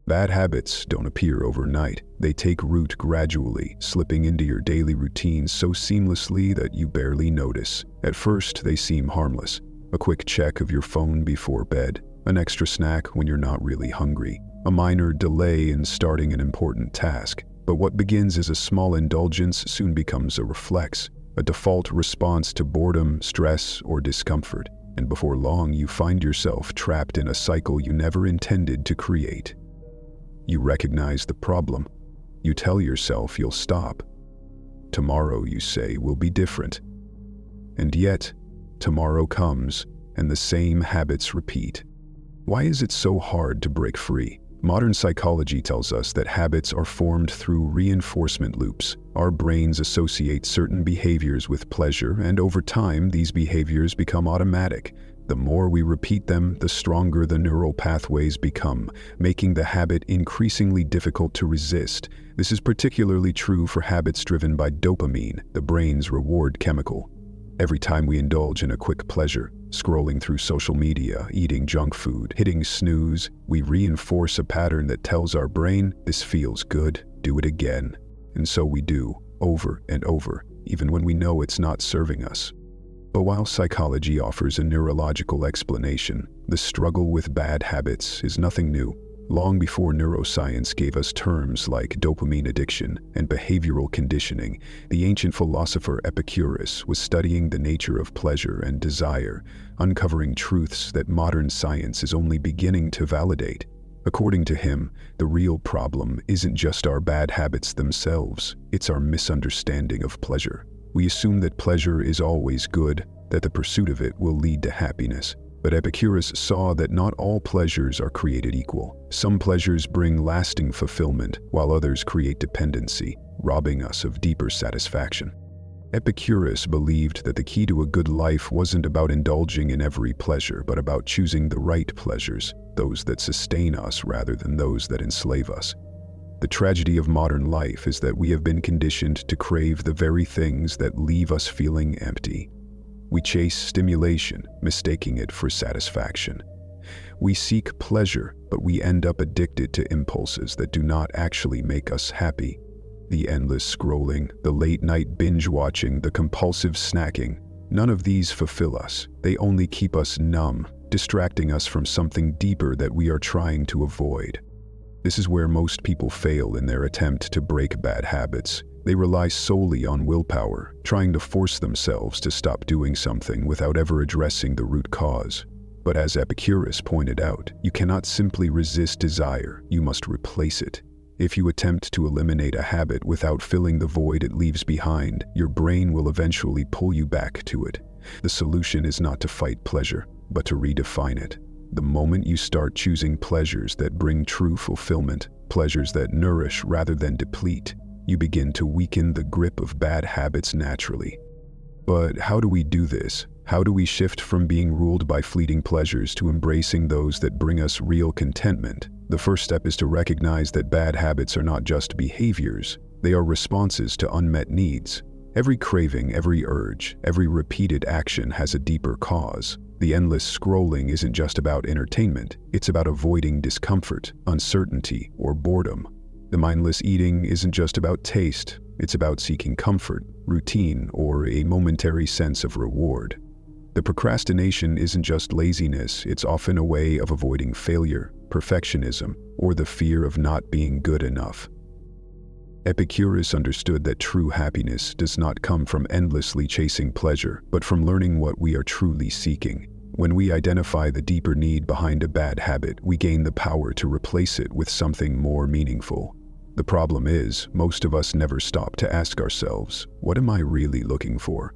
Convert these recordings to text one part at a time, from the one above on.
Bad habits don't appear overnight. They take root gradually, slipping into your daily routine so seamlessly that you barely notice. At first, they seem harmless. A quick check of your phone before bed, an extra snack when you're not really hungry, a minor delay in starting an important task. But what begins as a small indulgence soon becomes a reflex, a default response to boredom, stress, or discomfort. And before long, you find yourself trapped in a cycle you never intended to create. You recognize the problem. You tell yourself you'll stop. Tomorrow, you say, will be different. And yet, tomorrow comes, and the same habits repeat. Why is it so hard to break free? Modern psychology tells us that habits are formed through reinforcement loops. Our brains associate certain behaviors with pleasure, and over time, these behaviors become automatic. The more we repeat them, the stronger the neural pathways become, making the habit increasingly difficult to resist. This is particularly true for habits driven by dopamine, the brain's reward chemical. Every time we indulge in a quick pleasure, scrolling through social media, eating junk food, hitting snooze, we reinforce a pattern that tells our brain, this feels good, do it again. And so we do, over and over, even when we know it's not serving us. But while psychology offers a neurological explanation, the struggle with bad habits is nothing new. Long before neuroscience gave us terms like dopamine addiction and behavioral conditioning, the ancient philosopher Epicurus was studying the nature of pleasure and desire, uncovering truths that modern science is only beginning to validate. According to him, the real problem isn't just our bad habits themselves, it's our misunderstanding of pleasure. We assume that pleasure is always good, that the pursuit of it will lead to happiness. But Epicurus saw that not all pleasures are created equal. Some pleasures bring lasting fulfillment, while others create dependency, robbing us of deeper satisfaction. Epicurus believed that the key to a good life wasn't about indulging in every pleasure, but about choosing the right pleasures, those that sustain us rather than those that enslave us. The tragedy of modern life is that we have been conditioned to crave the very things that leave us feeling empty. We chase stimulation, mistaking it for satisfaction. We seek pleasure, but we end up addicted to impulses that do not actually make us happy. The endless scrolling, the late-night binge-watching, the compulsive snacking, none of these fulfill us. They only keep us numb, distracting us from something deeper that we are trying to avoid. This is where most people fail in their attempt to break bad habits. They rely solely on willpower, trying to force themselves to stop doing something without ever addressing the root cause. But as Epicurus pointed out, you cannot simply resist desire, you must replace it. If you attempt to eliminate a habit without filling the void it leaves behind, your brain will eventually pull you back to it. The solution is not to fight pleasure, but to redefine it. The moment you start choosing pleasures that bring true fulfillment, pleasures that nourish rather than deplete, you begin to weaken the grip of bad habits naturally. But how do we do this? How do we shift from being ruled by fleeting pleasures to embracing those that bring us real contentment? The first step is to recognize that bad habits are not just behaviors, they are responses to unmet needs. Every craving, every urge, every repeated action has a deeper cause. The endless scrolling isn't just about entertainment, it's about avoiding discomfort, uncertainty, or boredom. The mindless eating isn't just about taste, it's about seeking comfort, routine, or a momentary sense of reward. The procrastination isn't just laziness, it's often a way of avoiding failure, perfectionism, or the fear of not being good enough. Epicurus understood that true happiness does not come from endlessly chasing pleasure, but from learning what we are truly seeking. When we identify the deeper need behind a bad habit, we gain the power to replace it with something more meaningful. The problem is, most of us never stop to ask ourselves, what am I really looking for?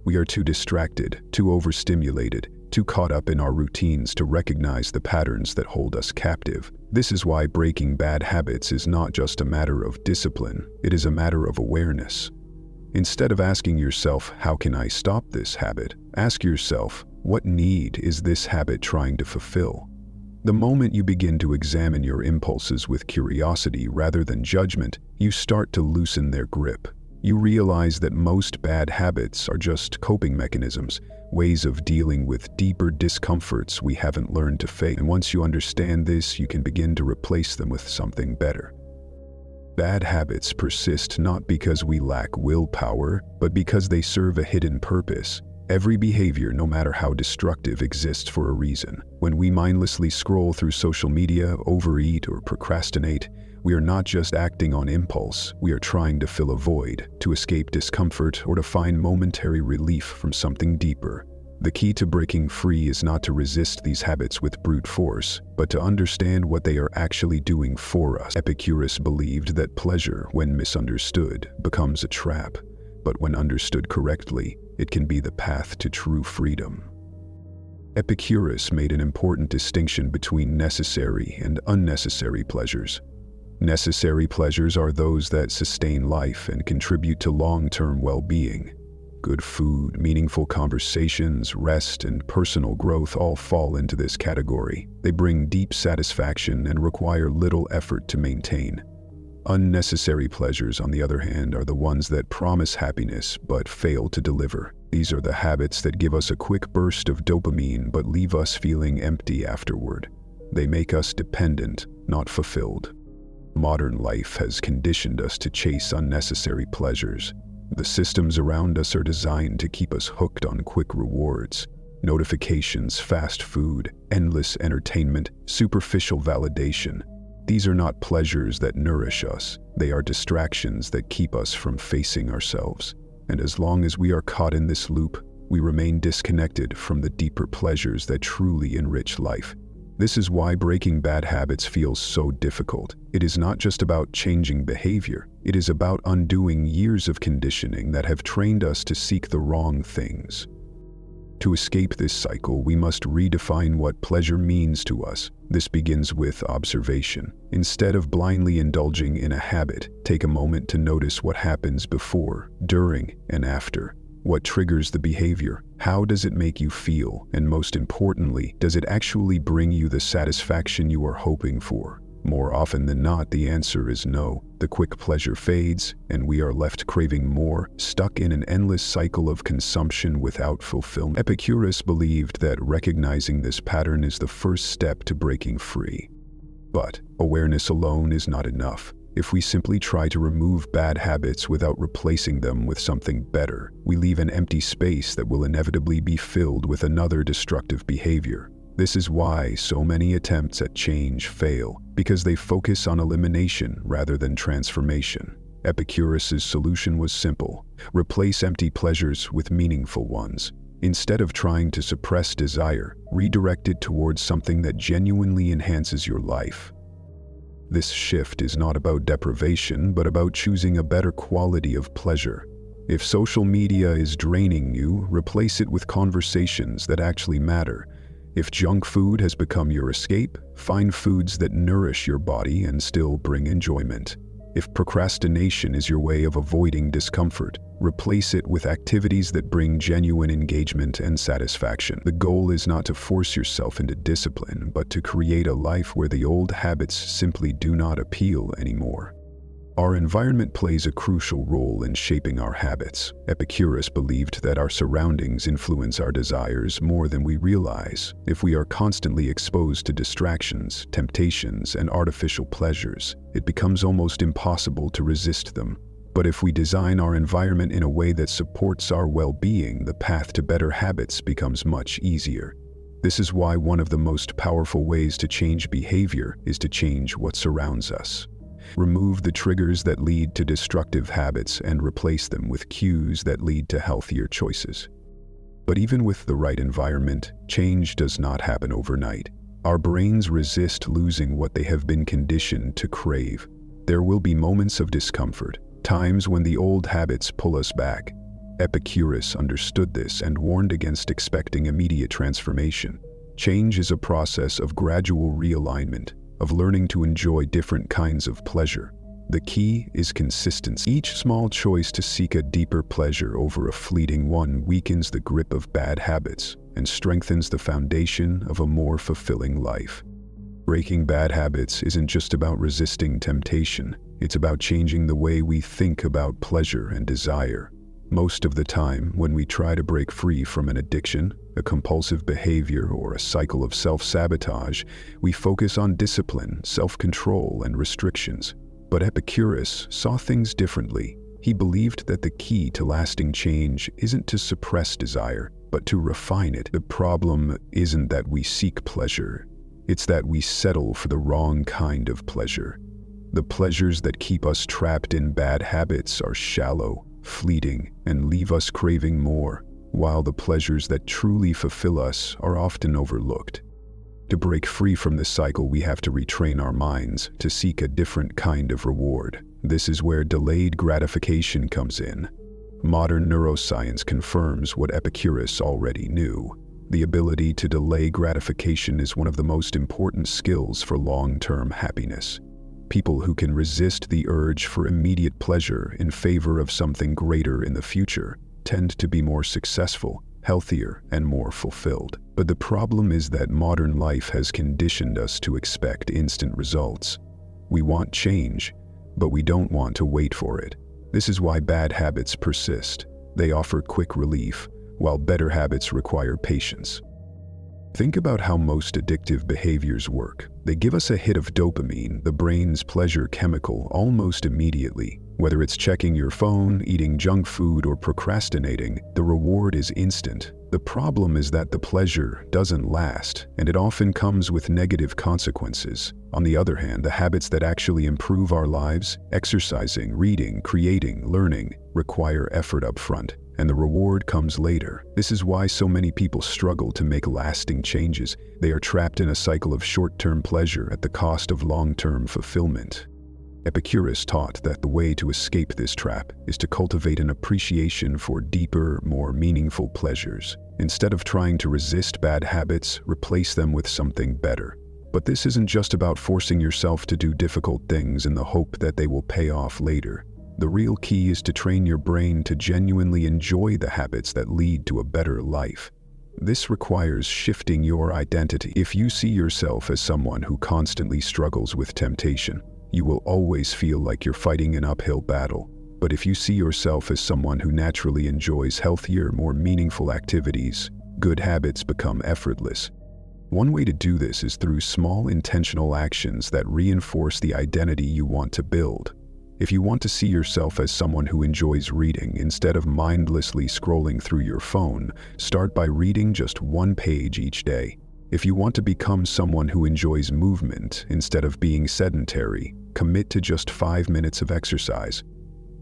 We are too distracted, too overstimulated, too caught up in our routines to recognize the patterns that hold us captive. This is why breaking bad habits is not just a matter of discipline, it is a matter of awareness. Instead of asking yourself, how can I stop this habit? Ask yourself, what need is this habit trying to fulfill? The moment you begin to examine your impulses with curiosity rather than judgment, you start to loosen their grip. You realize that most bad habits are just coping mechanisms, ways of dealing with deeper discomforts we haven't learned to face. And once you understand this, you can begin to replace them with something better. Bad habits persist not because we lack willpower, but because they serve a hidden purpose. Every behavior, no matter how destructive, exists for a reason. When we mindlessly scroll through social media, overeat, or procrastinate, we are not just acting on impulse, we are trying to fill a void, to escape discomfort, or to find momentary relief from something deeper. The key to breaking free is not to resist these habits with brute force, but to understand what they are actually doing for us. Epicurus believed that pleasure, when misunderstood, becomes a trap, but when understood correctly, it can be the path to true freedom. Epicurus made an important distinction between necessary and unnecessary pleasures. Necessary pleasures are those that sustain life and contribute to long-term well-being. Good food, meaningful conversations, rest, and personal growth all fall into this category. They bring deep satisfaction and require little effort to maintain. Unnecessary pleasures, on the other hand, are the ones that promise happiness but fail to deliver. These are the habits that give us a quick burst of dopamine but leave us feeling empty afterward. They make us dependent, not fulfilled. Modern life has conditioned us to chase unnecessary pleasures. The systems around us are designed to keep us hooked on quick rewards. Notifications, fast food, endless entertainment, superficial validation. These are not pleasures that nourish us. They are distractions that keep us from facing ourselves. And as long as we are caught in this loop, we remain disconnected from the deeper pleasures that truly enrich life. This is why breaking bad habits feels so difficult. It is not just about changing behavior. It is about undoing years of conditioning that have trained us to seek the wrong things. To escape this cycle, we must redefine what pleasure means to us. This begins with observation. Instead of blindly indulging in a habit, take a moment to notice what happens before, during, and after. What triggers the behavior? How does it make you feel? And most importantly, does it actually bring you the satisfaction you are hoping for? More often than not, the answer is no. The quick pleasure fades, and we are left craving more, stuck in an endless cycle of consumption without fulfillment. Epicurus believed that recognizing this pattern is the first step to breaking free. But awareness alone is not enough. If we simply try to remove bad habits without replacing them with something better, we leave an empty space that will inevitably be filled with another destructive behavior. This is why so many attempts at change fail, because they focus on elimination rather than transformation. Epicurus's solution was simple: replace empty pleasures with meaningful ones. Instead of trying to suppress desire, redirect it towards something that genuinely enhances your life. This shift is not about deprivation, but about choosing a better quality of pleasure. If social media is draining you, replace it with conversations that actually matter. If junk food has become your escape, find foods that nourish your body and still bring enjoyment. If procrastination is your way of avoiding discomfort, replace it with activities that bring genuine engagement and satisfaction. The goal is not to force yourself into discipline, but to create a life where the old habits simply do not appeal anymore. Our environment plays a crucial role in shaping our habits. Epicurus believed that our surroundings influence our desires more than we realize. If we are constantly exposed to distractions, temptations, and artificial pleasures, it becomes almost impossible to resist them. But if we design our environment in a way that supports our well-being, the path to better habits becomes much easier. This is why one of the most powerful ways to change behavior is to change what surrounds us. Remove the triggers that lead to destructive habits and replace them with cues that lead to healthier choices. But even with the right environment, change does not happen overnight. Our brains resist losing what they have been conditioned to crave. There will be moments of discomfort, times when the old habits pull us back. Epicurus understood this and warned against expecting immediate transformation. Change is a process of gradual realignment, of learning to enjoy different kinds of pleasure. The key is consistency. Each small choice to seek a deeper pleasure over a fleeting one weakens the grip of bad habits and strengthens the foundation of a more fulfilling life. Breaking bad habits isn't just about resisting temptation, it's about changing the way we think about pleasure and desire. Most of the time, when we try to break free from an addiction, a compulsive behavior, or a cycle of self-sabotage, we focus on discipline, self-control, and restrictions. But Epicurus saw things differently. He believed that the key to lasting change isn't to suppress desire, but to refine it. The problem isn't that we seek pleasure. It's that we settle for the wrong kind of pleasure. The pleasures that keep us trapped in bad habits are shallow, fleeting, and leave us craving more, while the pleasures that truly fulfill us are often overlooked. To break free from this cycle, we have to retrain our minds to seek a different kind of reward. This is where delayed gratification comes in. Modern neuroscience confirms what Epicurus already knew. The ability to delay gratification is one of the most important skills for long-term happiness. People who can resist the urge for immediate pleasure in favor of something greater in the future tend to be more successful, healthier, and more fulfilled. But the problem is that modern life has conditioned us to expect instant results. We want change, but we don't want to wait for it. This is why bad habits persist. They offer quick relief, while better habits require patience. Think about how most addictive behaviors work. They give us a hit of dopamine, the brain's pleasure chemical, almost immediately. Whether it's checking your phone, eating junk food, or procrastinating, the reward is instant. The problem is that the pleasure doesn't last, and it often comes with negative consequences. On the other hand, the habits that actually improve our lives, exercising, reading, creating, learning, require effort up front, and the reward comes later. This is why so many people struggle to make lasting changes. They are trapped in a cycle of short-term pleasure at the cost of long-term fulfillment. Epicurus taught that the way to escape this trap is to cultivate an appreciation for deeper, more meaningful pleasures. Instead of trying to resist bad habits, replace them with something better. But this isn't just about forcing yourself to do difficult things in the hope that they will pay off later. The real key is to train your brain to genuinely enjoy the habits that lead to a better life. This requires shifting your identity. If you see yourself as someone who constantly struggles with temptation, you will always feel like you're fighting an uphill battle. But if you see yourself as someone who naturally enjoys healthier, more meaningful activities, good habits become effortless. One way to do this is through small intentional actions that reinforce the identity you want to build. If you want to see yourself as someone who enjoys reading instead of mindlessly scrolling through your phone, start by reading just one page each day. If you want to become someone who enjoys movement instead of being sedentary, commit to just 5 minutes of exercise.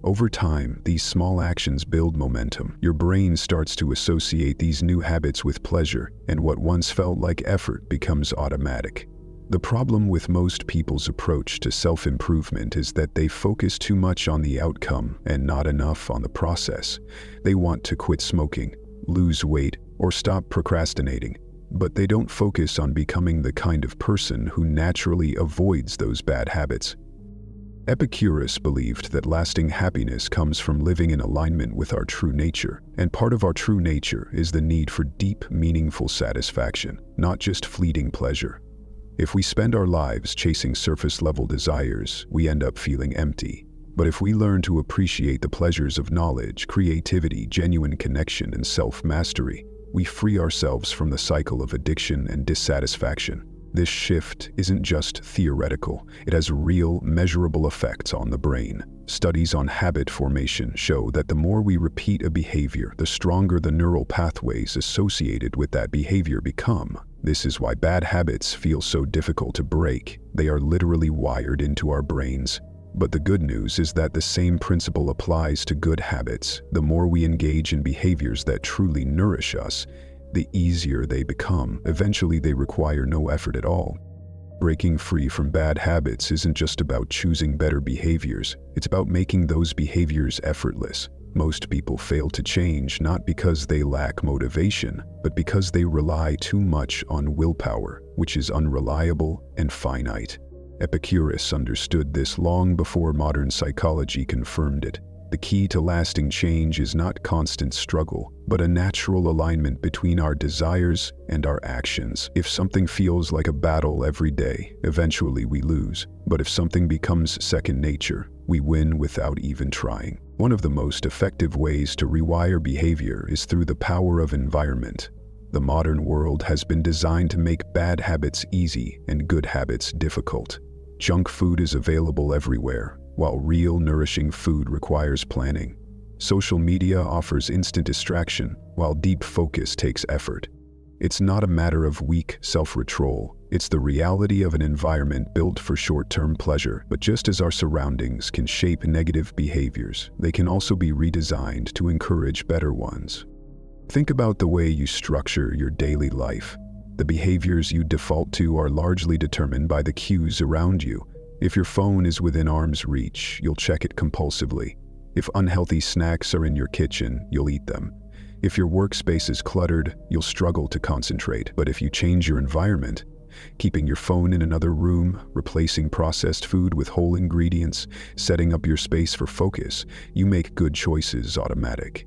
Over time, these small actions build momentum. Your brain starts to associate these new habits with pleasure, and what once felt like effort becomes automatic. The problem with most people's approach to self-improvement is that they focus too much on the outcome and not enough on the process. They want to quit smoking, lose weight, or stop procrastinating, but they don't focus on becoming the kind of person who naturally avoids those bad habits. Epicurus believed that lasting happiness comes from living in alignment with our true nature, and part of our true nature is the need for deep, meaningful satisfaction, not just fleeting pleasure. If we spend our lives chasing surface-level desires, we end up feeling empty. But if we learn to appreciate the pleasures of knowledge, creativity, genuine connection, and self-mastery, we free ourselves from the cycle of addiction and dissatisfaction. This shift isn't just theoretical, it has real, measurable effects on the brain. Studies on habit formation show that the more we repeat a behavior, the stronger the neural pathways associated with that behavior become. This is why bad habits feel so difficult to break. They are literally wired into our brains. But the good news is that the same principle applies to good habits. The more we engage in behaviors that truly nourish us, the easier they become. Eventually, they require no effort at all. Breaking free from bad habits isn't just about choosing better behaviors. It's about making those behaviors effortless. Most people fail to change not because they lack motivation, but because they rely too much on willpower, which is unreliable and finite. Epicurus understood this long before modern psychology confirmed it. The key to lasting change is not constant struggle, but a natural alignment between our desires and our actions. If something feels like a battle every day, eventually we lose. But if something becomes second nature, We win without even trying. One of the most effective ways to rewire behavior is through the power of environment. The modern world has been designed to make bad habits easy and good habits difficult. Junk food is available everywhere, while real nourishing food requires planning. Social media offers instant distraction, while deep focus takes effort. It's not a matter of weak self-control. It's the reality of an environment built for short-term pleasure. But just as our surroundings can shape negative behaviors, they can also be redesigned to encourage better ones. Think about the way you structure your daily life. The behaviors you default to are largely determined by the cues around you. If your phone is within arm's reach, you'll check it compulsively. If unhealthy snacks are in your kitchen, you'll eat them. If your workspace is cluttered, you'll struggle to concentrate. But if you change your environment, keeping your phone in another room, replacing processed food with whole ingredients, setting up your space for focus, you make good choices automatic.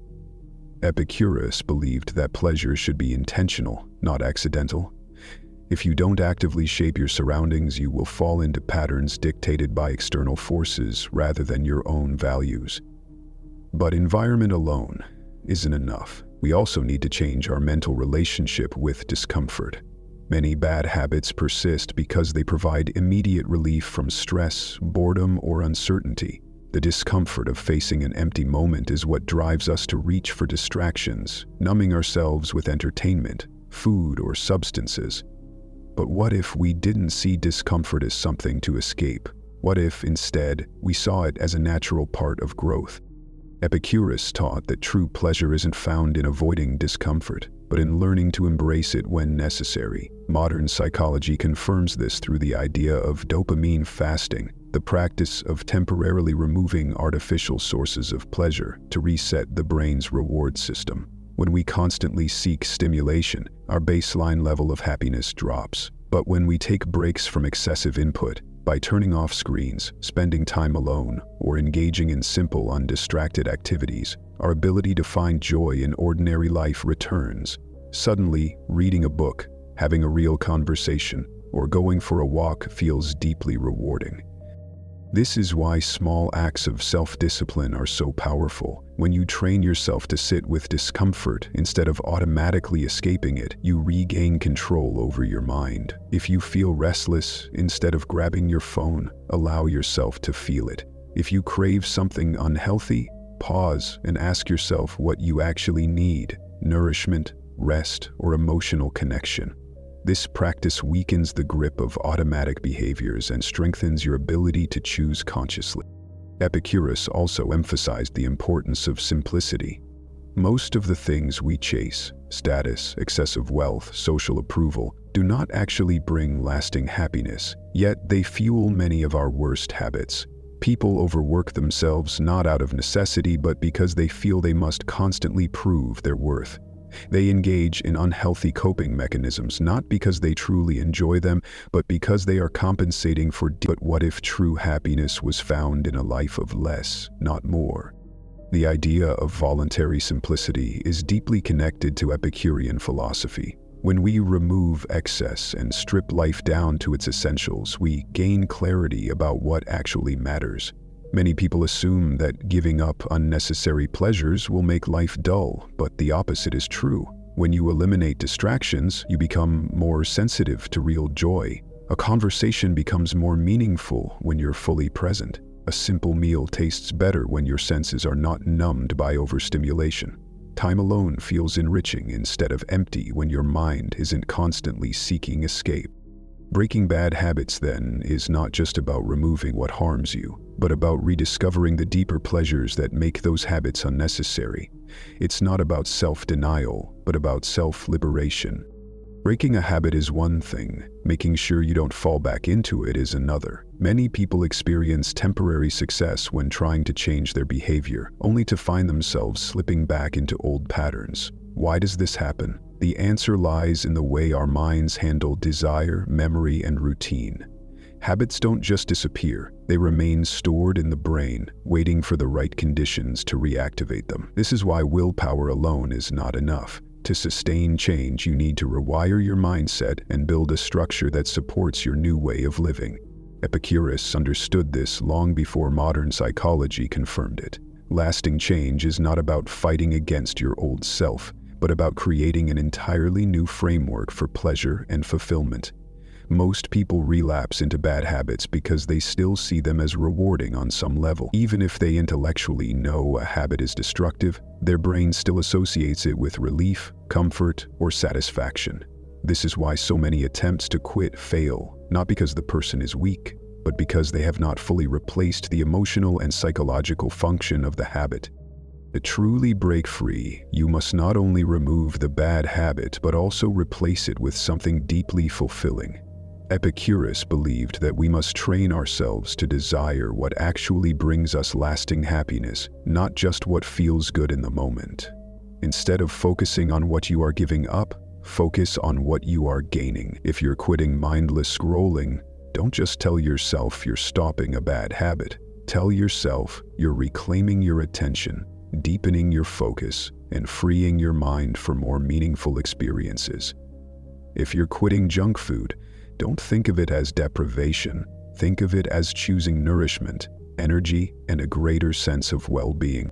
Epicurus believed that pleasure should be intentional, not accidental. If you don't actively shape your surroundings, you will fall into patterns dictated by external forces rather than your own values. But environment alone isn't enough. We also need to change our mental relationship with discomfort. Many bad habits persist because they provide immediate relief from stress, boredom, or uncertainty. The discomfort of facing an empty moment is what drives us to reach for distractions, numbing ourselves with entertainment, food, or substances. But what if we didn't see discomfort as something to escape? What if, instead, we saw it as a natural part of growth? Epicurus taught that true pleasure isn't found in avoiding discomfort, but in learning to embrace it when necessary. Modern psychology confirms this through the idea of dopamine fasting, the practice of temporarily removing artificial sources of pleasure to reset the brain's reward system. When we constantly seek stimulation, our baseline level of happiness drops. But when we take breaks from excessive input, by turning off screens, spending time alone, or engaging in simple, undistracted activities, our ability to find joy in ordinary life returns. Suddenly, reading a book, having a real conversation, or going for a walk feels deeply rewarding. This is why small acts of self-discipline are so powerful. When you train yourself to sit with discomfort instead of automatically escaping it, you regain control over your mind. If you feel restless, instead of grabbing your phone, allow yourself to feel it. If you crave something unhealthy, pause and ask yourself what you actually need: nourishment, rest, or emotional connection. This practice weakens the grip of automatic behaviors and strengthens your ability to choose consciously. Epicurus also emphasized the importance of simplicity. Most of the things we chase, status, excessive wealth, social approval, do not actually bring lasting happiness, yet they fuel many of our worst habits. People overwork themselves not out of necessity but because they feel they must constantly prove their worth. They engage in unhealthy coping mechanisms not because they truly enjoy them, but because they are compensating for. But what if true happiness was found in a life of less, not more? The idea of voluntary simplicity is deeply connected to Epicurean philosophy. When we remove excess and strip life down to its essentials, we gain clarity about what actually matters. Many people assume that giving up unnecessary pleasures will make life dull, but the opposite is true. When you eliminate distractions, you become more sensitive to real joy. A conversation becomes more meaningful when you're fully present. A simple meal tastes better when your senses are not numbed by overstimulation. Time alone feels enriching instead of empty when your mind isn't constantly seeking escape. Breaking bad habits, then, is not just about removing what harms you, but about rediscovering the deeper pleasures that make those habits unnecessary. It's not about self-denial, but about self-liberation. Breaking a habit is one thing, making sure you don't fall back into it is another. Many people experience temporary success when trying to change their behavior, only to find themselves slipping back into old patterns. Why does this happen? The answer lies in the way our minds handle desire, memory, and routine. Habits don't just disappear, they remain stored in the brain, waiting for the right conditions to reactivate them. This is why willpower alone is not enough. To sustain change, you need to rewire your mindset and build a structure that supports your new way of living. Epicurus understood this long before modern psychology confirmed it. Lasting change is not about fighting against your old self, but about creating an entirely new framework for pleasure and fulfillment. Most people relapse into bad habits because they still see them as rewarding on some level. Even if they intellectually know a habit is destructive, their brain still associates it with relief, comfort, or satisfaction. This is why so many attempts to quit fail, not because the person is weak, but because they have not fully replaced the emotional and psychological function of the habit. To truly break free, you must not only remove the bad habit, but also replace it with something deeply fulfilling. Epicurus believed that we must train ourselves to desire what actually brings us lasting happiness, not just what feels good in the moment. Instead of focusing on what you are giving up, focus on what you are gaining. If you're quitting mindless scrolling, don't just tell yourself you're stopping a bad habit. Tell yourself you're reclaiming your attention, deepening your focus, and freeing your mind for more meaningful experiences. If you're quitting junk food, don't think of it as deprivation. Think of it as choosing nourishment, energy, and a greater sense of well-being.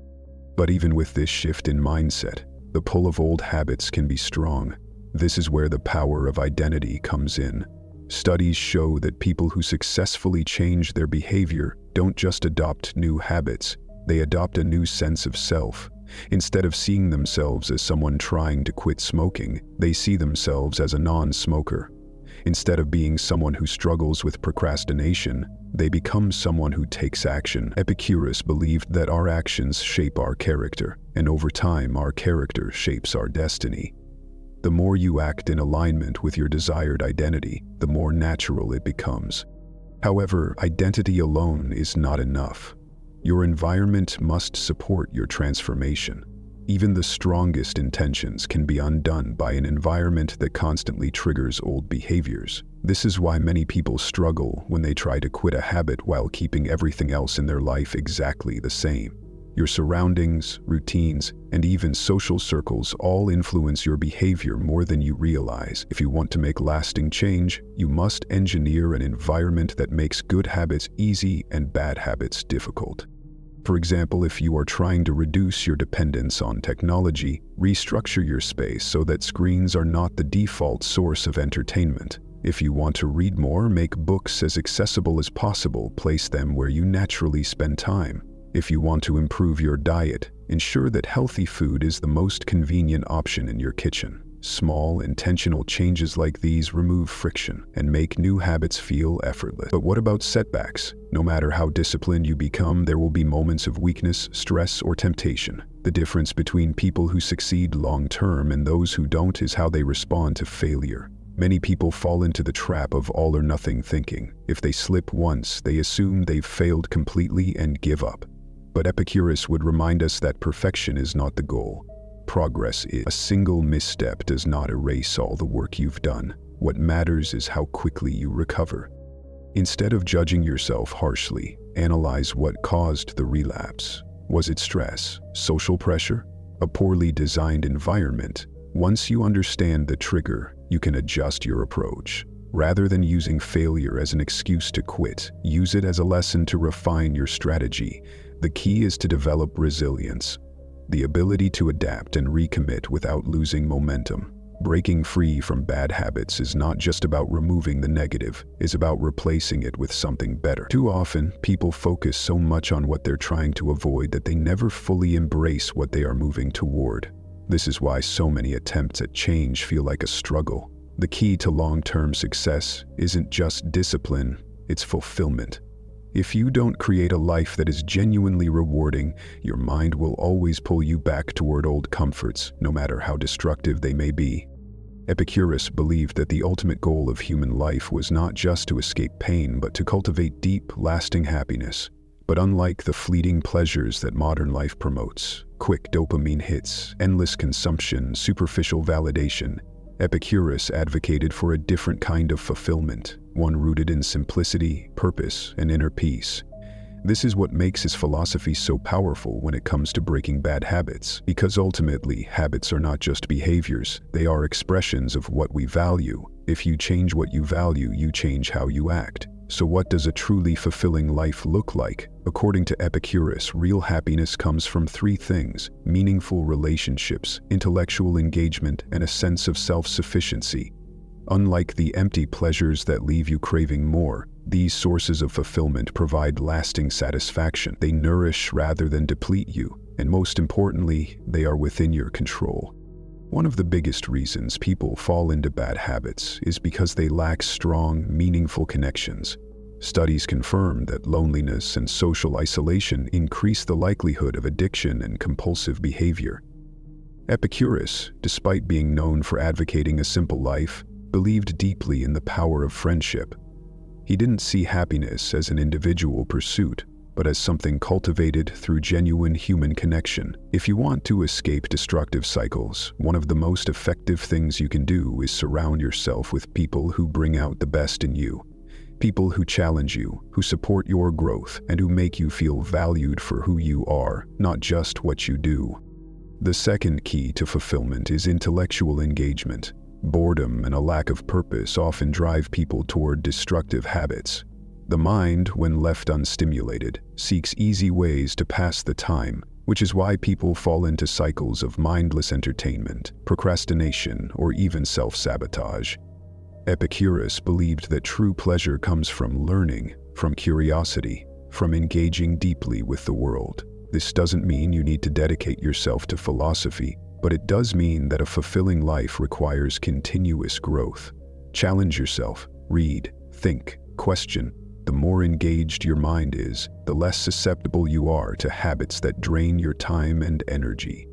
But even with this shift in mindset, the pull of old habits can be strong. This is where the power of identity comes in. Studies show that people who successfully change their behavior don't just adopt new habits, they adopt a new sense of self. Instead of seeing themselves as someone trying to quit smoking, they see themselves as a non-smoker. Instead of being someone who struggles with procrastination, they become someone who takes action. Epicurus believed that our actions shape our character, and over time our character shapes our destiny. The more you act in alignment with your desired identity, the more natural it becomes. However, identity alone is not enough. Your environment must support your transformation. Even the strongest intentions can be undone by an environment that constantly triggers old behaviors. This is why many people struggle when they try to quit a habit while keeping everything else in their life exactly the same. Your surroundings, routines, and even social circles all influence your behavior more than you realize. If you want to make lasting change, you must engineer an environment that makes good habits easy and bad habits difficult. For example, if you are trying to reduce your dependence on technology, restructure your space so that screens are not the default source of entertainment. If you want to read more, make books as accessible as possible, place them where you naturally spend time. If you want to improve your diet, ensure that healthy food is the most convenient option in your kitchen. Small, intentional changes like these remove friction and make new habits feel effortless. But what about setbacks? No matter how disciplined you become, there will be moments of weakness, stress, or temptation. The difference between people who succeed long-term and those who don't is how they respond to failure. Many people fall into the trap of all-or-nothing thinking. If they slip once, they assume they've failed completely and give up. But Epicurus would remind us that perfection is not the goal. Progress is. A single misstep does not erase all the work you've done. What matters is how quickly you recover. Instead of judging yourself harshly, analyze what caused the relapse. Was it stress, social pressure, a poorly designed environment? Once you understand the trigger, you can adjust your approach. Rather than using failure as an excuse to quit, use it as a lesson to refine your strategy. The key is to develop resilience, the ability to adapt and recommit without losing momentum. Breaking free from bad habits is not just about removing the negative, it's about replacing it with something better. Too often, people focus so much on what they're trying to avoid that they never fully embrace what they are moving toward. This is why so many attempts at change feel like a struggle. The key to long-term success isn't just discipline, it's fulfillment. If you don't create a life that is genuinely rewarding, your mind will always pull you back toward old comforts, no matter how destructive they may be. Epicurus believed that the ultimate goal of human life was not just to escape pain, but to cultivate deep, lasting happiness. But unlike the fleeting pleasures that modern life promotes, quick dopamine hits, endless consumption, superficial validation, Epicurus advocated for a different kind of fulfillment, one rooted in simplicity, purpose, and inner peace. This is what makes his philosophy so powerful when it comes to breaking bad habits, because ultimately, habits are not just behaviors, they are expressions of what we value. If you change what you value, you change how you act. So what does a truly fulfilling life look like? According to Epicurus, real happiness comes from three things: meaningful relationships, intellectual engagement, and a sense of self-sufficiency. Unlike the empty pleasures that leave you craving more, these sources of fulfillment provide lasting satisfaction. They nourish rather than deplete you, and most importantly, they are within your control. One of the biggest reasons people fall into bad habits is because they lack strong, meaningful connections. Studies confirm that loneliness and social isolation increase the likelihood of addiction and compulsive behavior. Epicurus, despite being known for advocating a simple life, believed deeply in the power of friendship. He didn't see happiness as an individual pursuit, but as something cultivated through genuine human connection. If you want to escape destructive cycles, one of the most effective things you can do is surround yourself with people who bring out the best in you. People who challenge you, who support your growth, and who make you feel valued for who you are, not just what you do. The second key to fulfillment is intellectual engagement. Boredom and a lack of purpose often drive people toward destructive habits. The mind, when left unstimulated, seeks easy ways to pass the time, which is why people fall into cycles of mindless entertainment, procrastination, or even self-sabotage. Epicurus believed that true pleasure comes from learning, from curiosity, from engaging deeply with the world. This doesn't mean you need to dedicate yourself to philosophy, but it does mean that a fulfilling life requires continuous growth. Challenge yourself, read, think, question. The more engaged your mind is, the less susceptible you are to habits that drain your time and energy.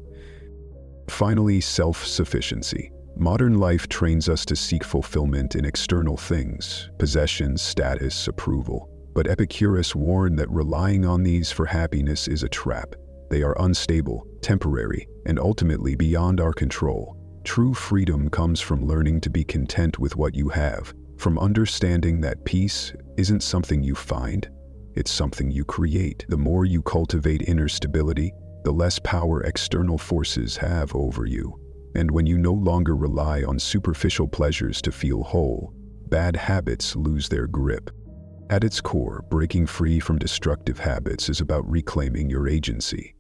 Finally, self-sufficiency. Modern life trains us to seek fulfillment in external things, possessions, status, approval. But Epicurus warned that relying on these for happiness is a trap. They are unstable, temporary, and ultimately beyond our control. True freedom comes from learning to be content with what you have, from understanding that peace isn't something you find, it's something you create. The more you cultivate inner stability, the less power external forces have over you. And when you no longer rely on superficial pleasures to feel whole, bad habits lose their grip. At its core, breaking free from destructive habits is about reclaiming your agency.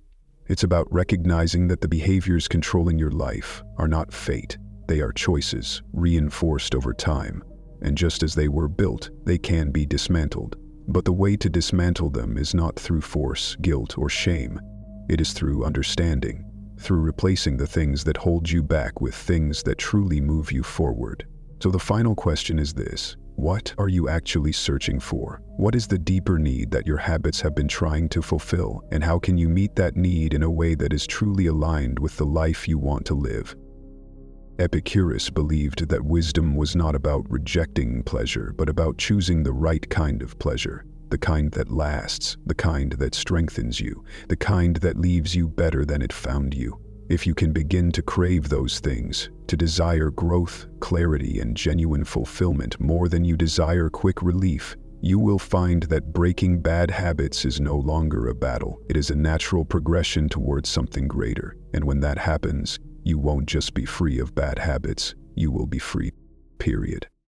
It's about recognizing that the behaviors controlling your life are not fate, they are choices, reinforced over time. And just as they were built, they can be dismantled. But the way to dismantle them is not through force, guilt, or shame. It is through understanding, through replacing the things that hold you back with things that truly move you forward. So the final question is this: what are you actually searching for? What is the deeper need that your habits have been trying to fulfill? And how can you meet that need in a way that is truly aligned with the life you want to live? Epicurus believed that wisdom was not about rejecting pleasure, but about choosing the right kind of pleasure, the kind that lasts, the kind that strengthens you, the kind that leaves you better than it found you. If you can begin to crave those things, to desire growth, clarity, and genuine fulfillment more than you desire quick relief, you will find that breaking bad habits is no longer a battle. It is a natural progression towards something greater. And when that happens, you won't just be free of bad habits, you will be free, period.